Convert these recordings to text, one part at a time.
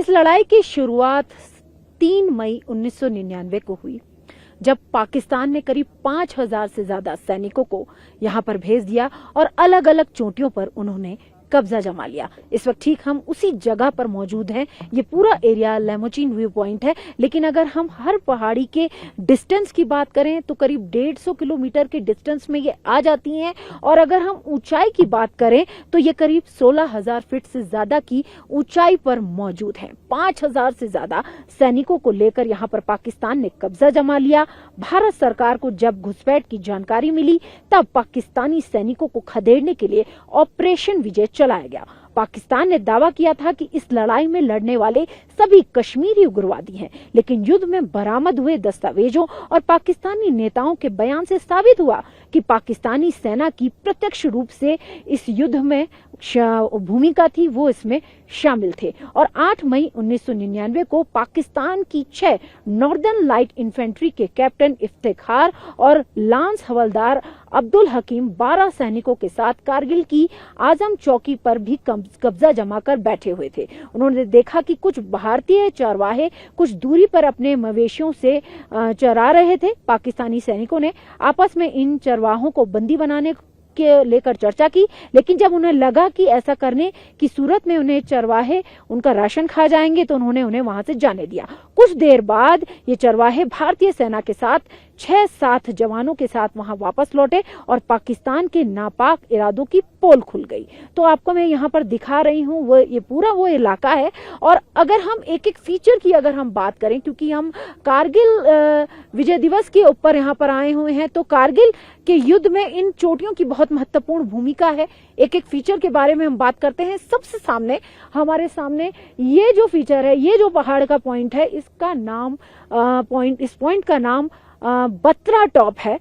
इस लड़ाई की शुरुआत 3 मई 1999 को हुई, जब पाकिस्तान ने करीब 5000 से ज्यादा सैनिकों को यहां पर भेज दिया और अलग अलग चोटियों पर उन्होंने कब्जा जमा लिया। इस वक्त ठीक हम उसी जगह पर मौजूद हैं। ये पूरा एरिया लैमोचिन व्यू पॉइंट है, लेकिन अगर हम हर पहाड़ी के डिस्टेंस की बात करें तो करीब 150 किलोमीटर के डिस्टेंस में ये आ जाती हैं। और अगर हम ऊंचाई की बात करें तो ये करीब 16,000 फीट से ज्यादा की ऊंचाई पर मौजूद है। 5,000 से ज्यादा सैनिकों को लेकर यहाँ पर पाकिस्तान ने कब्जा जमा लिया। भारत सरकार को जब घुसपैठ की जानकारी मिली, तब पाकिस्तानी सैनिकों को खदेड़ने के लिए ऑपरेशन विजय चलाया गया। पाकिस्तान ने दावा किया था कि इस लड़ाई में लड़ने वाले सभी कश्मीरी उग्रवादी हैं, लेकिन युद्ध में बरामद हुए दस्तावेजों और पाकिस्तानी नेताओं के बयान से साबित हुआ कि पाकिस्तानी सेना की प्रत्यक्ष रूप से इस युद्ध में भूमिका थी, वो इसमें शामिल थे। और 8 मई 1999 को पाकिस्तान की 6 नॉर्दर्न लाइट इन्फेंट्री के कैप्टन इफ्तिखार और लांस हवलदार अब्दुल हकीम 12 सैनिकों के साथ कारगिल की आजम चौकी पर भी कब्जा जमाकर बैठे हुए थे। उन्होंने देखा कि कुछ भारतीय चरवाहे कुछ दूरी पर अपने मवेशियों से चरा रहे थे। पाकिस्तानी सैनिकों ने आपस में इन चरवाहों को बंदी बनाने के लेकर चर्चा की, लेकिन जब उन्हें लगा कि ऐसा करने की सूरत में उन्हें चरवाहे उनका राशन खा जाएंगे, तो उन्होंने उन्हें वहां से जाने दिया। कुछ देर बाद ये चरवाहे भारतीय सेना के साथ 6-7 जवानों के साथ वहां वापस लौटे और पाकिस्तान के नापाक इरादों की पोल खुल गई। तो आपको मैं यहाँ पर दिखा रही हूँ, वो ये पूरा वो इलाका है। और अगर हम एक एक फीचर की अगर हम बात करें, क्योंकि हम कारगिल विजय दिवस के ऊपर यहाँ पर आए हुए हैं, तो कारगिल के युद्ध में इन चोटियों की बहुत महत्वपूर्ण भूमिका है। एक एक फीचर के बारे में हम बात करते हैं। सबसे सामने हमारे सामने ये जो फीचर है, ये जो पहाड़ का पॉइंट है, इसका नाम इस पॉइंट का नाम बत्रा टॉप है,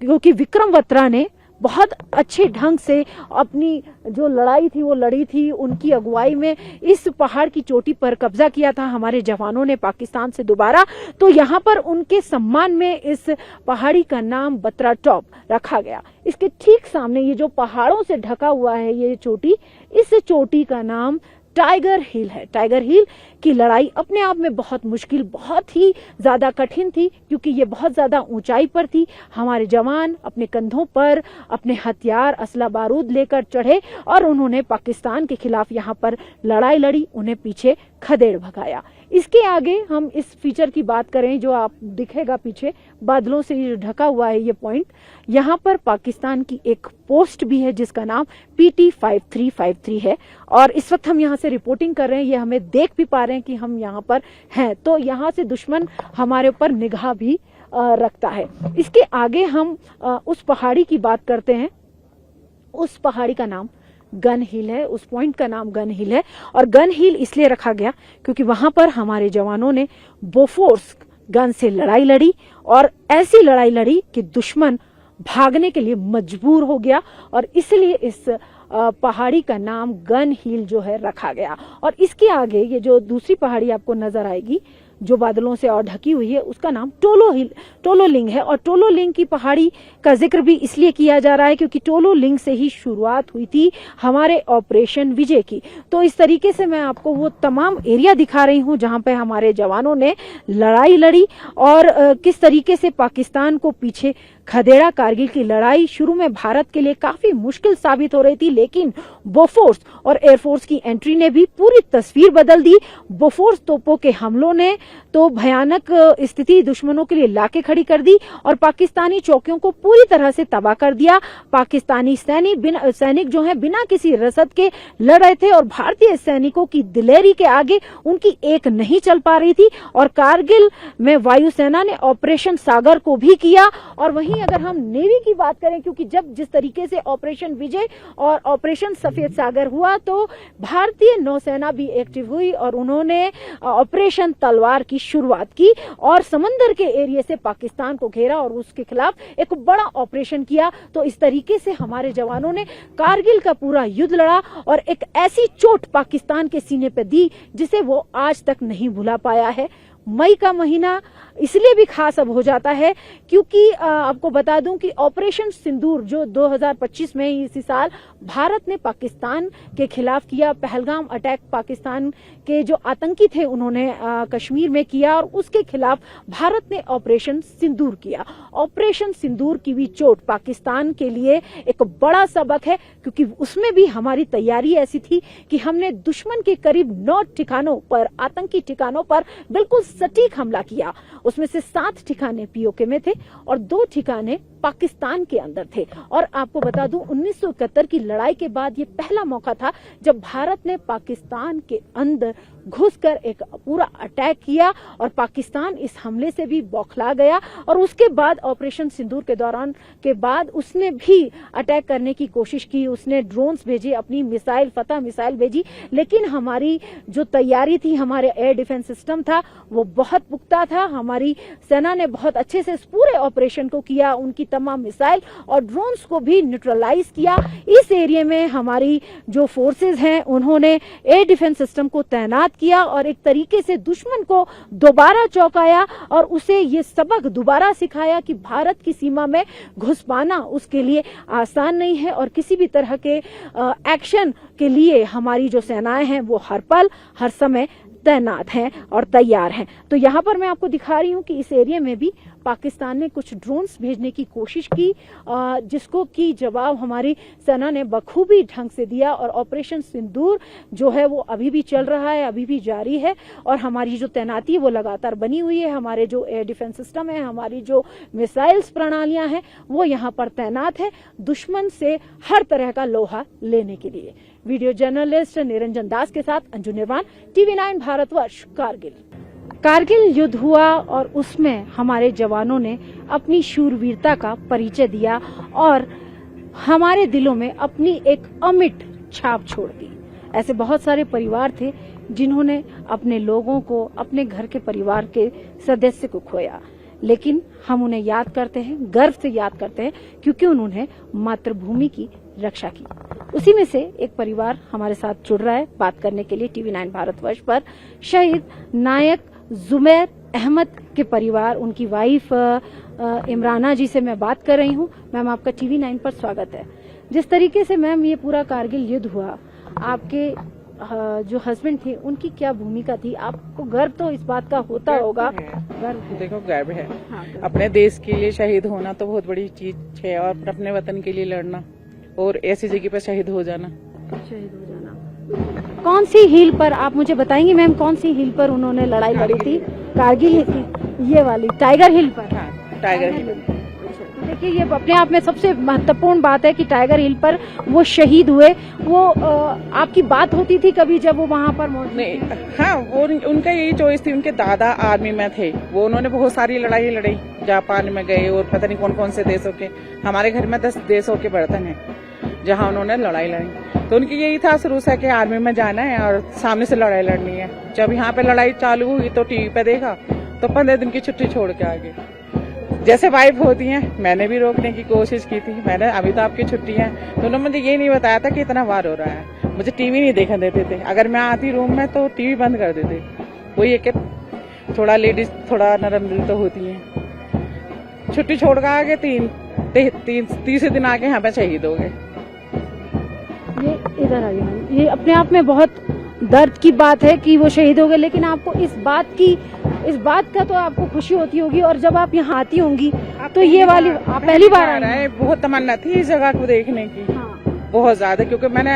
क्योंकि विक्रम बत्रा ने बहुत अच्छे ढंग से अपनी जो लड़ाई थी वो लड़ी थी। उनकी अगुवाई में इस पहाड़ की चोटी पर कब्जा किया था हमारे जवानों ने पाकिस्तान से दोबारा। तो यहाँ पर उनके सम्मान में इस पहाड़ी का नाम बत्रा टॉप रखा गया। इसके ठीक सामने ये जो पहाड़ों से ढका हुआ है ये चोटी, इस चोटी का नाम टाइगर हिल है। टाइगर हिल की लड़ाई अपने आप में बहुत मुश्किल, बहुत ही ज्यादा कठिन थी, क्योंकि ये बहुत ज्यादा ऊंचाई पर थी। हमारे जवान अपने कंधों पर अपने हथियार, असला बारूद लेकर चढ़े और उन्होंने पाकिस्तान के खिलाफ यहाँ पर लड़ाई लड़ी, उन्हें पीछे खदेड़ भगाया। इसके आगे हम इस फीचर की बात करें, जो आप दिखेगा पीछे बादलों से ढका हुआ है ये पॉइंट, यहाँ पर पाकिस्तान की एक पोस्ट भी है जिसका नाम PT 5353 है। और इस वक्त हम यहाँ से रिपोर्टिंग कर रहे हैं, ये हमें देख भी पा रहे हैं कि हम यहाँ पर हैं, तो यहाँ से दुश्मन हमारे ऊपर निगाह भी रखता है। इसके आगे हम उस पहाड़ी की बात करते हैं। उस पहाड़ी का नाम गन हिल है, उस पॉइंट का नाम गन हिल है। और गन हिल इसलिए रखा गया क्योंकि वहां पर हमारे जवानों ने बोफोर्स गन से लड़ाई लड़ी और ऐसी लड़ाई लड़ी कि दुश्मन भागने के लिए मजबूर हो गया, और इसलिए इस पहाड़ी का नाम गन हिल जो है रखा गया। और इसके आगे ये जो दूसरी पहाड़ी आपको नजर आएगी जो बादलों से और ढकी हुई है, उसका नाम टोलोलिंग है। और टोलोलिंग की पहाड़ी का जिक्र भी इसलिए किया जा रहा है क्योंकि टोलोलिंग से ही शुरुआत हुई थी हमारे ऑपरेशन विजय की। तो इस तरीके से मैं आपको वो तमाम एरिया दिखा रही हूँ जहां पे हमारे जवानों ने लड़ाई लड़ी और किस तरीके से पाकिस्तान को पीछे खदेड़ा। कारगिल की लड़ाई शुरू में भारत के लिए काफी मुश्किल साबित हो रही थी, लेकिन बोफोर्स और एयरफोर्स की एंट्री ने भी पूरी तस्वीर बदल दी। बोफोर्स तोपों के हमलों ने तो भयानक स्थिति दुश्मनों के लिए लाके खड़ी कर दी और पाकिस्तानी चौकियों को पूरी तरह से तबाह कर दिया। पाकिस्तानी सैनिक जो है बिना किसी रसद के लड़ रहे थे और भारतीय सैनिकों की दिलेरी के आगे उनकी एक नहीं चल पा रही थी। और कारगिल में वायुसेना ने ऑपरेशन सागर को भी किया। और वहीं अगर हम नेवी की बात करें, क्योंकि जब जिस तरीके से ऑपरेशन विजय और ऑपरेशन सफेद सागर हुआ तो भारतीय नौसेना भी एक्टिव हुई और उन्होंने ऑपरेशन तलवार की शुरुआत की और समंदर के एरिया से पाकिस्तान को घेरा और उसके खिलाफ एक बड़ा ऑपरेशन किया। तो इस तरीके से हमारे जवानों ने कारगिल का पूरा युद्ध लड़ा और एक ऐसी चोट पाकिस्तान के सीने पर दी जिसे वो आज तक नहीं भुला पाया है। मई का महीना इसलिए भी खास अब हो जाता है क्योंकि आपको बता दूं कि ऑपरेशन सिंदूर जो 2025 में इसी साल भारत ने पाकिस्तान के खिलाफ किया, पहलगाम अटैक पाकिस्तान के जो आतंकी थे उन्होंने कश्मीर में किया और उसके खिलाफ भारत ने ऑपरेशन सिंदूर किया। ऑपरेशन सिंदूर की भी चोट पाकिस्तान के लिए एक बड़ा सबक है क्योंकि उसमें भी हमारी तैयारी ऐसी थी कि हमने दुश्मन के करीब 9 ठिकानों पर, आतंकी ठिकानों पर बिल्कुल सटीक हमला किया। उसमें से 7 ठिकाने पीओके में थे और 2 ठिकाने पाकिस्तान के अंदर थे। और आपको बता दूं 1971 की लड़ाई के बाद ये पहला मौका था जब भारत ने पाकिस्तान के अंदर घुसकर एक पूरा अटैक किया और पाकिस्तान इस हमले से भी बौखला गया। और उसके बाद ऑपरेशन सिंदूर के दौरान के बाद उसने भी अटैक करने की कोशिश की, उसने ड्रोन्स भेजे, अपनी मिसाइल, फतह मिसाइल भेजी, लेकिन हमारी जो तैयारी थी, हमारे एयर डिफेंस सिस्टम था वो बहुत पुख्ता था। हमारी सेना ने बहुत अच्छे से इस पूरे ऑपरेशन को किया, उनकी तमाम मिसाइल और ड्रोन्स को भी न्यूट्रलाइज किया। इस एरिया में हमारी जो फोर्सेज हैं उन्होंने एयर डिफेंस सिस्टम को तैनात किया और एक तरीके से दुश्मन को दोबारा चौंकाया और उसे ये सबक दोबारा सिखाया कि भारत की सीमा में घुस पाना उसके लिए आसान नहीं है और किसी भी तरह के एक्शन के लिए हमारी जो सेनाएं हैं वो हर पल हर समय तैनात हैं और तैयार हैं। तो यहाँ पर मैं आपको दिखा रही हूँ कि इस एरिया में भी पाकिस्तान ने कुछ ड्रोन्स भेजने की कोशिश की, जिसको की जवाब हमारी सेना ने बखूबी ढंग से दिया और ऑपरेशन सिंदूर जो है वो अभी भी चल रहा है, अभी भी जारी है और हमारी जो तैनाती वो लगातार बनी हुई है। हमारे जो एयर डिफेंस सिस्टम है, हमारी जो मिसाइल्स प्रणालियां हैं वो यहाँ पर तैनात है दुश्मन से हर तरह का लोहा लेने के लिए। वीडियो जर्नलिस्ट निरंजन दास के साथ अंजू निर्वाण, TV9 भारतवर्ष, कारगिल। कारगिल युद्ध हुआ और उसमें हमारे जवानों ने अपनी शूरवीरता का परिचय दिया और हमारे दिलों में अपनी एक अमिट छाप छोड़ दी। ऐसे बहुत सारे परिवार थे जिन्होंने अपने लोगों को, अपने घर के परिवार के सदस्य को खोया, लेकिन हम उन्हें याद करते हैं, गर्व से याद करते हैं क्योंकि उन्होंने मातृभूमि की रक्षा की। उसी में से एक परिवार हमारे साथ जुड़ रहा है बात करने के लिए TV9 भारतवर्ष पर। शहीद नायक जुमैर अहमद के परिवार, उनकी वाइफ इमराना जी से मैं बात कर रही हूँ। मैम, आपका TV9 पर स्वागत है। जिस तरीके से मैम ये पूरा कारगिल युद्ध हुआ, आपके जो हस्बैंड थे उनकी क्या भूमिका थी? आपको गर्व तो इस बात का होता होगा। गर्व, देखो गर्व है। हाँ, अपने देश के लिए शहीद होना तो बहुत बड़ी चीज है और अपने वतन के लिए लड़ना और ऐसी जगह पर शहीद हो जाना। कौन सी हिल पर, आप मुझे बताएंगे मैम, कौन सी हिल पर उन्होंने लड़ाई लड़ी थी? कारगिल ये वाली टाइगर हिल पर? हाँ, टाइगर हिल। तो देखिए ये अपने आप में सबसे महत्वपूर्ण बात है कि टाइगर हिल पर वो शहीद हुए। वो आपकी बात होती थी कभी जब वो वहाँ पर मौजूद? नहीं, हाँ, वो उनका यही चॉइस थी। उनके दादा आर्मी में थे, वो उन्होंने बहुत सारी लड़ाई लड़ी, जापान में गए और पता नहीं कौन कौन से देशों के। हमारे घर में 10 देशों के बर्तन है जहाँ उन्होंने लड़ाई लड़ी। तो उनकी यही था शुरू से कि आर्मी में जाना है और सामने से लड़ाई लड़नी है। जब यहाँ पे लड़ाई चालू हुई तो टीवी पे देखा तो 15 दिन की छुट्टी छोड़ के आ गए। जैसे वाइफ होती हैं, मैंने भी रोकने की कोशिश की थी। मैंने अभी तो आपकी छुट्टी है, तो उन्होंने मुझे ये नहीं बताया था कि इतना वार हो रहा है। मुझे टीवी नहीं देखने देते थे। अगर मैं आती रूम में तो टीवी बंद कर देते। वो ये कि थोड़ा लेडीज थोड़ा नरम दिल तो होती है। छुट्टी छोड़ कर आगे तीसरे दिन आके यहाँ पे शहीद हो गए। ये इधर आइए मैम, ये अपने आप में बहुत दर्द की बात है कि वो शहीद हो गए, लेकिन आपको इस बात का तो आपको खुशी होती होगी। और जब आप यहाँ आती होंगी तो ये वाली आप पहली बार आ रहे हैं? बहुत तमन्ना थी इस जगह को देखने की। हाँ। बहुत ज्यादा, क्योंकि मैंने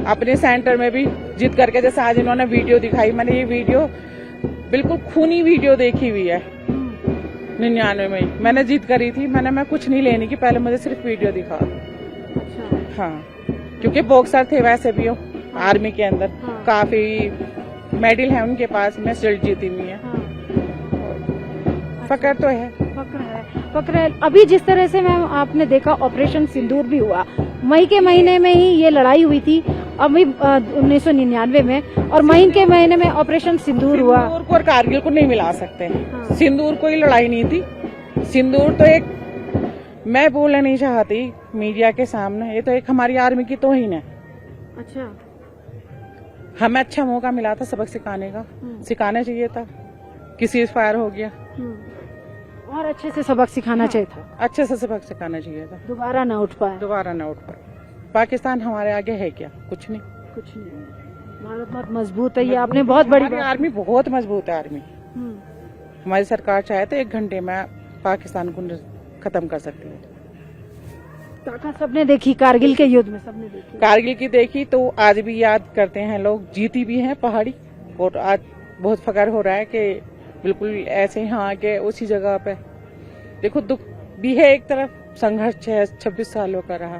अपने सेंटर में भी जिद करके, जैसे आज इन्होंने वीडियो दिखाई, मैंने ये वीडियो बिल्कुल खूनी वीडियो देखी हुई है। 99 में मैंने जिद करी थी, मैं कुछ नहीं लेने की, पहले मुझे सिर्फ वीडियो दिखा। हाँ, क्योंकि बॉक्सर थे वैसे भी हो आर्मी के अंदर। हाँ। काफी मेडल है उनके पास में, शिल्ड जीती हुई है। हाँ। फक्र तो है, फक्र है। अभी जिस तरह से मैम आपने देखा ऑपरेशन सिंदूर भी हुआ, मई के महीने में ही ये लड़ाई हुई थी अभी 1999 में, और मई के महीने में ऑपरेशन सिंदूर हुआ। सिंदूर को और कारगिल को नहीं मिला सकते। हाँ। सिंदूर कोई लड़ाई नहीं थी। सिंदूर तो एक, मैं बोलना नहीं चाहती मीडिया के सामने, ये तो एक हमारी आर्मी की तौहीन है। अच्छा, हमें अच्छा मौका मिला था सबक सिखाने का, सिखाना चाहिए था कि सीज फायर हो गया। और अच्छे से सबक सिखाना चाहिए था, अच्छे से सबक सिखाना चाहिए था, दोबारा ना उठ पाए। दोबारा ना उठ पाए। पाकिस्तान हमारे आगे है क्या? कुछ नहीं। कुछ नहीं, भारत बहुत मजबूत है, ये आपने बहुत बड़ी हमारी बात। आर्मी बहुत मजबूत है। आर्मी हमारी सरकार चाहे तो 1 घंटे में पाकिस्तान को खत्म कर सकती है। ताकत सबने देखी, कारगिल के युद्ध में सबने देखी। कारगिल की देखी तो आज भी याद करते हैं लोग, जीती भी हैं पहाड़ी। और आज बहुत फख्र हो रहा है कि बिल्कुल ऐसे यहाँ आके उसी जगह पे देखो, दुख भी है एक तरफ, संघर्ष है 26 सालों का रहा।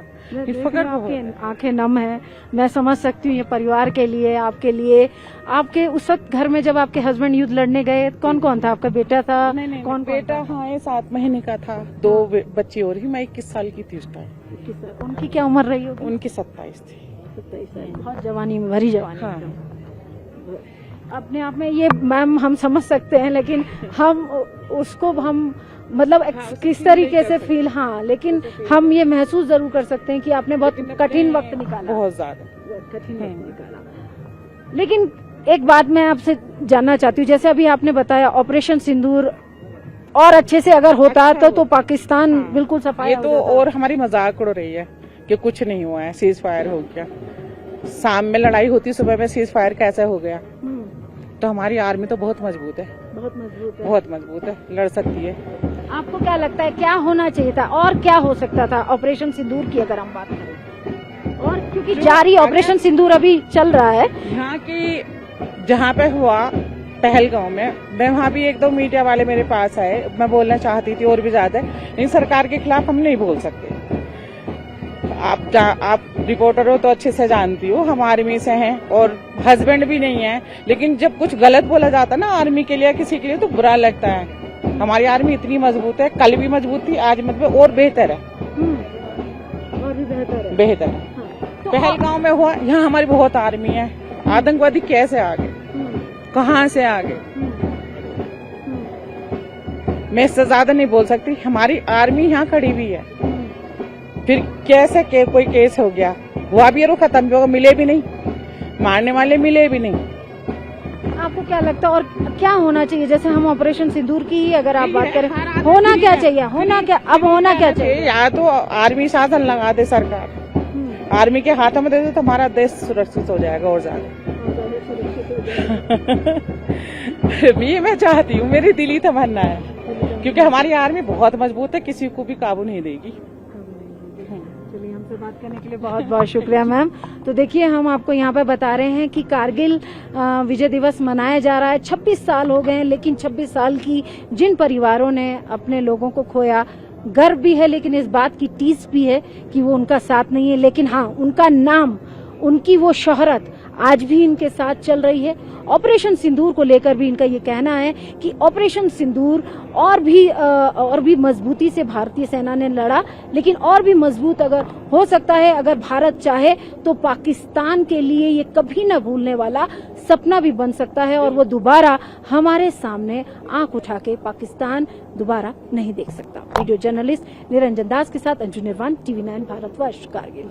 फख्र आपकी आंखें नम है, मैं समझ सकती हूँ। ये परिवार के लिए, आपके लिए, आपके उस वक्त घर में जब आपके हस्बैंड युद्ध लड़ने गए, कौन कौन था? आपका बेटा था? नहीं, कौन बेटा? हाँ, ये 7 महीने का था। 2 बच्चे और ही। मैं 21 साल की थी उस टाइम। उनकी क्या उम्र रही होगी? उनकी 27 थी। 27 साल, बहुत जवानी में, भरी जवानी। हाँ। अपने आप में ये मैम हम समझ सकते हैं, लेकिन हम उसको हम मतलब किस तरीके से फील, हाँ, लेकिन हम ये महसूस जरूर कर सकते हैं कि आपने बहुत कठिन वक्त निकाला, बहुत ज्यादा कठिन वक्त निकाला। लेकिन एक बात मैं आपसे जानना चाहती हूँ, जैसे अभी आपने बताया ऑपरेशन सिंदूर और अच्छे से अगर होता तो पाकिस्तान बिल्कुल सफाया ये हो तो जाता। और हमारी मजाक उड़ रही है कि कुछ नहीं हुआ है, सीज फायर हो गया। शाम में लड़ाई होती, सुबह में सीज फायर कैसे हो गया? तो हमारी आर्मी तो बहुत मजबूत है, बहुत मजबूत है, बहुत मजबूत है, लड़ सकती है। आपको क्या लगता है क्या होना चाहिए था और क्या हो सकता था ऑपरेशन सिंदूर की अगर हम बात करें? और क्योंकि जारी ऑपरेशन सिंदूर अभी चल रहा है यहाँ की, जहाँ पे हुआ पहलगांव में, मैं वहाँ भी 1-2 मीडिया वाले मेरे पास आए, मैं बोलना चाहती थी और भी ज्यादा, लेकिन सरकार के खिलाफ हम नहीं बोल सकते। आप रिपोर्टर हो तो अच्छे से जानती हो, हम आर्मी से हैं और हस्बैंड भी नहीं है, लेकिन जब कुछ गलत बोला जाता है ना आर्मी के लिए, किसी के लिए, तो बुरा लगता है। हमारी आर्मी इतनी मजबूत है, कल भी मजबूत थी, आज मतलब और बेहतर है, और भी बेहतर है। बेहतर है। तो पहलगांव में हुआ, यहाँ हमारी बहुत आर्मी है। आतंकवादी कैसे आ गए, कहाँ से आ गए, मैं इससे ज्यादा नहीं बोल सकती। हमारी आर्मी यहाँ खड़ी हुई है, फिर कैसे कोई केस हो गया, हुआ भी और खत्म भी होगा, मिले भी नहीं, मारने वाले मिले भी नहीं। आपको क्या लगता है और क्या होना चाहिए? जैसे हम ऑपरेशन सिंदूर की ही अगर आप बात करें, होना क्या चाहिए? होना क्या अब होना क्या चाहिए? या तो आर्मी शासन लगा दे सरकार, आर्मी के हाथों में दे दे तो हमारा देश सुरक्षित हो जाएगा और ज्यादा। ये मैं चाहती हूँ, मेरी दिली तमन्ना है, क्योंकि हमारी आर्मी बहुत मजबूत है, किसी को भी काबू नहीं देगी। चलिए, हमसे बात करने के लिए बहुत बहुत शुक्रिया मैम। तो देखिए, हम आपको यहाँ पे बता रहे हैं कि कारगिल विजय दिवस मनाया जा रहा है। 26 साल हो गए हैं, लेकिन 26 साल की जिन परिवारों ने अपने लोगों को खोया, गर्व भी है, लेकिन इस बात की टीस भी है कि वो उनका साथ नहीं है। लेकिन हाँ, उनका नाम, उनकी वो शोहरत आज भी इनके साथ चल रही है। ऑपरेशन सिंदूर को लेकर भी इनका ये कहना है कि ऑपरेशन सिंदूर और भी मजबूती से भारतीय सेना ने लड़ा, लेकिन और भी मजबूत अगर हो सकता है, अगर भारत चाहे तो पाकिस्तान के लिए ये कभी न भूलने वाला सपना भी बन सकता है, और वो दोबारा हमारे सामने आंख उठा के पाकिस्तान दोबारा नहीं देख सकता। वीडियो जर्नलिस्ट निरंजन दास के साथ अंजू निर्वाण, TV9 भारतवर्ष, कारगिल।